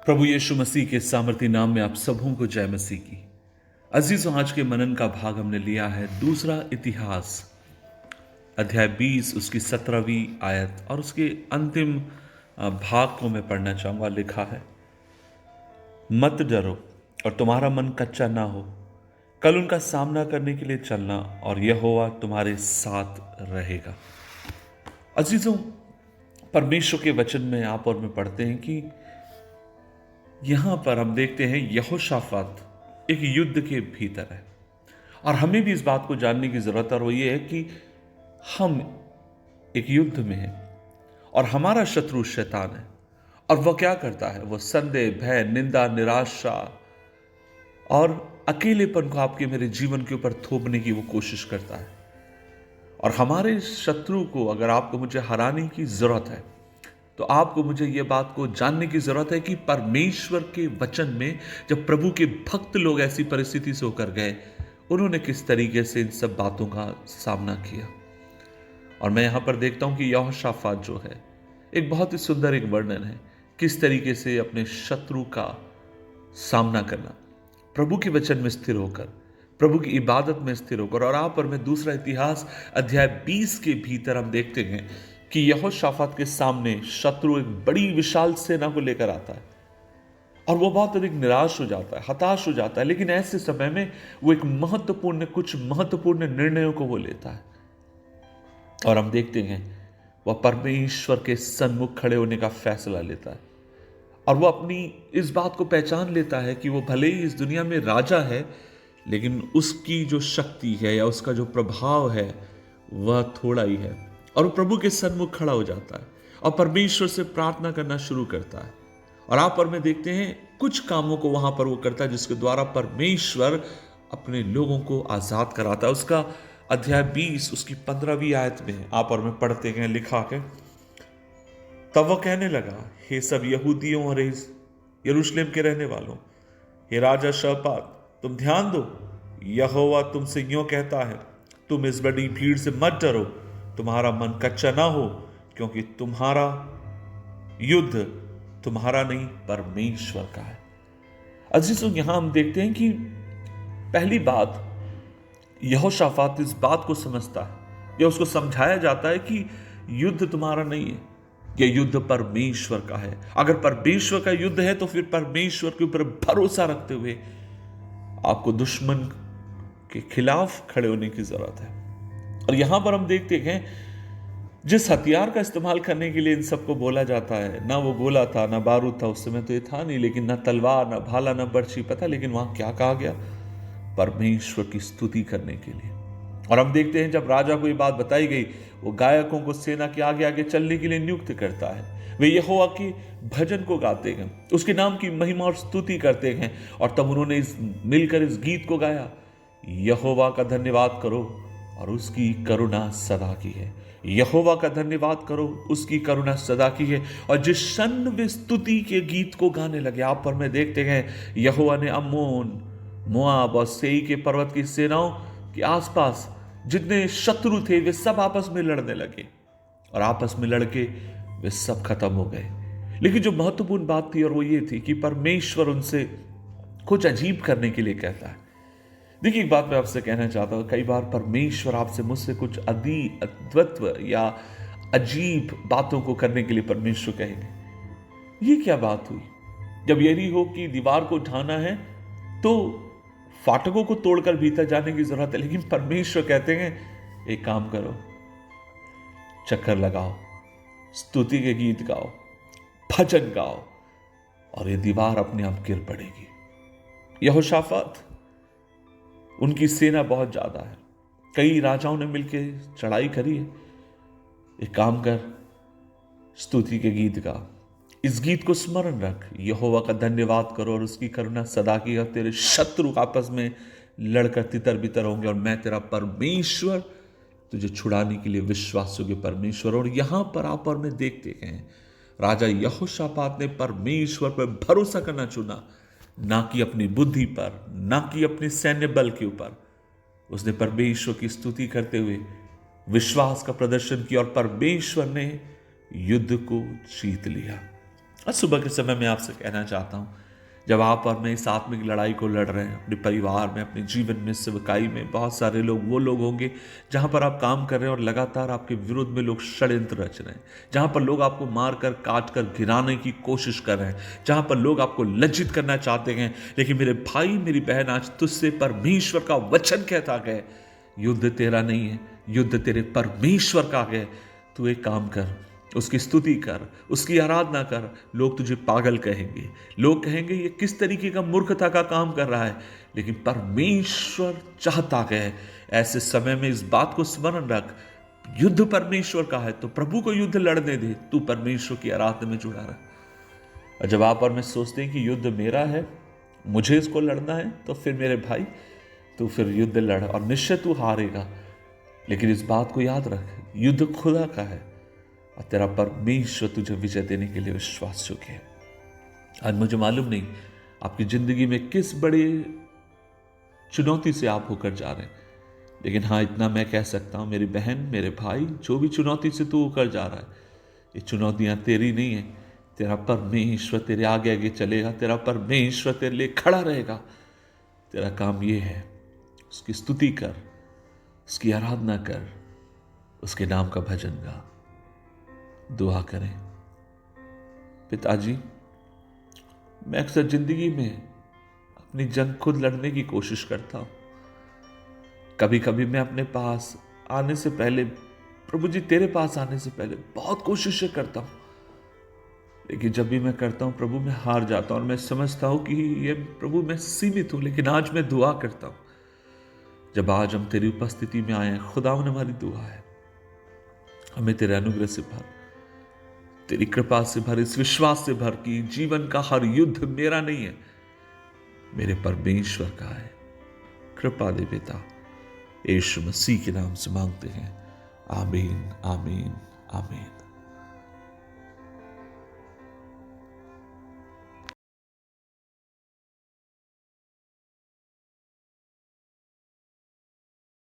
प्रभु यीशु मसीह के सामर्थी नाम में आप सबों को जय मसीह की। अजीजों, आज के मनन का भाग हमने लिया है दूसरा इतिहास अध्याय 20 उसकी 17वीं आयत और उसके अंतिम भाग को मैं पढ़ना चाहूंगा। लिखा है, मत डरो और तुम्हारा मन कच्चा ना हो, कल उनका सामना करने के लिए चलना और यहोवा तुम्हारे साथ रहेगा। अजीजों, परमेश्वर के वचन में आप और मैं पढ़ते हैं कि यहां पर हम देखते हैं यहोशाफात एक युद्ध के भीतर है और हमें भी इस बात को जानने की जरूरत है, और वो ये है कि हम एक युद्ध में हैं और हमारा शत्रु शैतान है। और वह क्या करता है? वो संदेह, भय, निंदा, निराशा और अकेलेपन को आपके मेरे जीवन के ऊपर थोपने की वो कोशिश करता है। और हमारे शत्रु को अगर आपको मुझे हराने की जरूरत है तो आपको मुझे यह बात को जानने की जरूरत है कि परमेश्वर के वचन में जब प्रभु के भक्त लोग ऐसी परिस्थिति से होकर गए, उन्होंने किस तरीके से इन सब बातों का सामना किया। और मैं यहां पर देखता हूं कि यहोशाफात जो है एक बहुत ही सुंदर एक वर्णन है किस तरीके से अपने शत्रु का सामना करना, प्रभु के वचन में स्थिर होकर, प्रभु की इबादत में स्थिर होकर। और आप और मैं दूसरा इतिहास अध्याय 20 के भीतर हम देखते हैं कि यहोशाफात के सामने शत्रु एक बड़ी विशाल सेना को लेकर आता है और वो बहुत अधिक निराश हो जाता है, हताश हो जाता है। लेकिन ऐसे समय में वो एक कुछ महत्वपूर्ण निर्णयों को वो लेता है और हम देखते हैं वह परमेश्वर के सन्मुख खड़े होने का फैसला लेता है। और वो अपनी इस बात को पहचान लेता है कि वो भले ही इस दुनिया में राजा है, लेकिन उसकी जो शक्ति है या उसका जो प्रभाव है वह थोड़ा ही है। और वो प्रभु के सन्मुख खड़ा हो जाता है और परमेश्वर से प्रार्थना करना शुरू करता है। और आप और मैं देखते हैं कुछ कामों को वहां पर वो करता है जिसके द्वारा परमेश्वर अपने लोगों को आजाद कराता है। उसका अध्याय 20 उसकी 15वीं आयत में आप और मैं पढ़ते हैं, लिखा है, तब वह कहने लगा, हे सब यहूदियों और यरूशलेम के रहने वालों, हे राजा शपात, तुम ध्यान दो, यहोवा तुमसे यूं कहता है, तुम इस बड़ी भीड़ से मत डरो, तुम्हारा मन कच्चा ना हो, क्योंकि तुम्हारा युद्ध तुम्हारा नहीं परमेश्वर का है। अजीजों, यहां हम देखते हैं कि पहली बात, यहोशाफात इस बात को समझता है या उसको समझाया जाता है कि युद्ध तुम्हारा नहीं है, यह युद्ध परमेश्वर का है। अगर परमेश्वर का युद्ध है तो फिर परमेश्वर के ऊपर भरोसा रखते हुए आपको दुश्मन के खिलाफ खड़े होने की जरूरत है। और यहां पर हम देखते हैं जिस हथियार का इस्तेमाल करने के लिए इन सबको बोला जाता है, ना वो गोला था, ना बारूद था, उस समय तो ये था नहीं, लेकिन ना तलवार, ना भाला, ना बर्छी, पता, लेकिन वहां क्या कहा गया? परमेश्वर की स्तुति करने के लिए। और हम देखते हैं जब राजा को ये बात बताई गई, वो गायकों को सेना के आगे आगे चलने के लिए नियुक्त करता है। वे यहोवा के भजन को गाते हैं, उसके नाम की महिमा और स्तुति करते हैं। और तब उन्होंने मिलकर इस गीत को गाया, यहोवा का धन्यवाद करो और उसकी करुणा सदा की है। यहोवा का धन्यवाद करो, उसकी करुणा सदा की है। और जिस क्षण वे स्तुति के गीत को गाने लगे, आप पर में देखते हैं यहोवा ने अम्मोन, मोआब और सेई के पर्वत की सेनाओं के आसपास जितने शत्रु थे वे सब आपस में लड़ने लगे और आपस में लड़के वे सब खत्म हो गए। लेकिन जो महत्वपूर्ण बात थी और वो ये थी कि परमेश्वर उनसे कुछ अजीब करने के लिए कहता है। देखिए, एक बात मैं आपसे कहना चाहता हूं, कई बार परमेश्वर आपसे मुझसे कुछ अद्वित्व या अजीब बातों को करने के लिए परमेश्वर कहेंगे। ये क्या बात हुई? जब यरीहो की दीवार को ढाना है तो फाटकों को तोड़कर भीतर जाने की जरूरत है, लेकिन परमेश्वर कहते हैं एक काम करो, चक्कर लगाओ, स्तुति के गीत गाओ, भजन गाओ और ये दीवार अपने आप गिर पड़ेगी। यहोशाफात, उनकी सेना बहुत ज्यादा है, कई राजाओं ने मिलकर चढ़ाई करी है। एक काम कर, स्तुति के गीत गा, इस गीत को स्मरण रख, यहोवा का धन्यवाद करो और उसकी करुणा सदा की है। तेरे शत्रु आपस में लड़कर तितर बितर होंगे और मैं तेरा परमेश्वर, तुझे छुड़ाने के लिए विश्वास योग्य परमेश्वर। और यहां पर आप और मैं देखते हैं राजा यहोशाफात ने परमेश्वर पर भरोसा करना चुना, ना कि अपनी बुद्धि पर, ना कि अपने सैन्य बल के ऊपर। उसने परमेश्वर की स्तुति करते हुए विश्वास का प्रदर्शन किया और परमेश्वर ने युद्ध को जीत लिया। आज सुबह के समय मैं आपसे कहना चाहता हूं, जब आप और मैं इस आत्मिक लड़ाई को लड़ रहे हैं अपने परिवार में, अपने जीवन में, सेवकाई में, बहुत सारे लोग वो लोग होंगे जहां पर आप काम कर रहे हैं और लगातार आपके विरोध में लोग षड्यंत्र रच रहे हैं, जहां पर लोग आपको मार कर काट कर गिराने की कोशिश कर रहे हैं, जहां पर लोग आपको लज्जित करना चाहते हैं। लेकिन मेरे भाई मेरी बहन, आज तुझसे परमेश्वर का वचन कहता है, युद्ध तेरा नहीं है, युद्ध तेरे परमेश्वर का है। तू एक काम कर, उसकी स्तुति कर, उसकी आराधना कर। लोग तुझे पागल कहेंगे, लोग कहेंगे ये किस तरीके का मूर्खता का काम कर रहा है, लेकिन परमेश्वर चाहता है ऐसे समय में इस बात को स्मरण रख, युद्ध परमेश्वर का है तो प्रभु को युद्ध लड़ने दे, तू परमेश्वर की आराधना में जुड़ा रह। और जब आप और मैं सोचते हैं कि युद्ध मेरा है, मुझे इसको लड़ना है, तो फिर मेरे भाई तू फिर युद्ध लड़ और निश्चय तू हारेगा। लेकिन इस बात को याद रख, युद्ध खुदा का है और तेरा परमेश्वर तुझे विजय देने के लिए विश्वास योग्य है। आज मुझे मालूम नहीं आपकी जिंदगी में किस बड़े चुनौती से आप होकर जा रहे हैं, लेकिन हाँ इतना मैं कह सकता हूं मेरी बहन, मेरे भाई, जो भी चुनौती से तू होकर जा रहा है, ये चुनौतियां तेरी नहीं है, तेरा परमेश्वर तेरे आगे आगे चलेगा, तेरा परमेश्वर तेरे लिए खड़ा रहेगा। तेरा काम ये है, उसकी स्तुति कर, उसकी आराधना कर, उसके नाम का भजन गा। दुआ करें। पिताजी, मैं अक्सर जिंदगी में अपनी जंग खुद लड़ने की कोशिश करता हूं। कभी कभी मैं अपने पास आने से पहले, प्रभु जी तेरे पास आने से पहले बहुत कोशिशें करता हूं, लेकिन जब भी मैं करता हूं प्रभु मैं हार जाता हूं और मैं समझता हूं कि ये प्रभु मैं सीमित हूं। लेकिन आज मैं दुआ करता हूं, जब आज हम तेरी उपस्थिति में आए हैं, खुदावन हमारी दुआ है, हमें तेरे अनुग्रह से भर, तेरी कृपा से भर, इस विश्वास से भर कि जीवन का हर युद्ध मेरा नहीं है, मेरे परमेश्वर का है। कृपा दे पिता, यीशु मसीह के नाम से मांगते हैं, आमीन, आमीन, आमीन।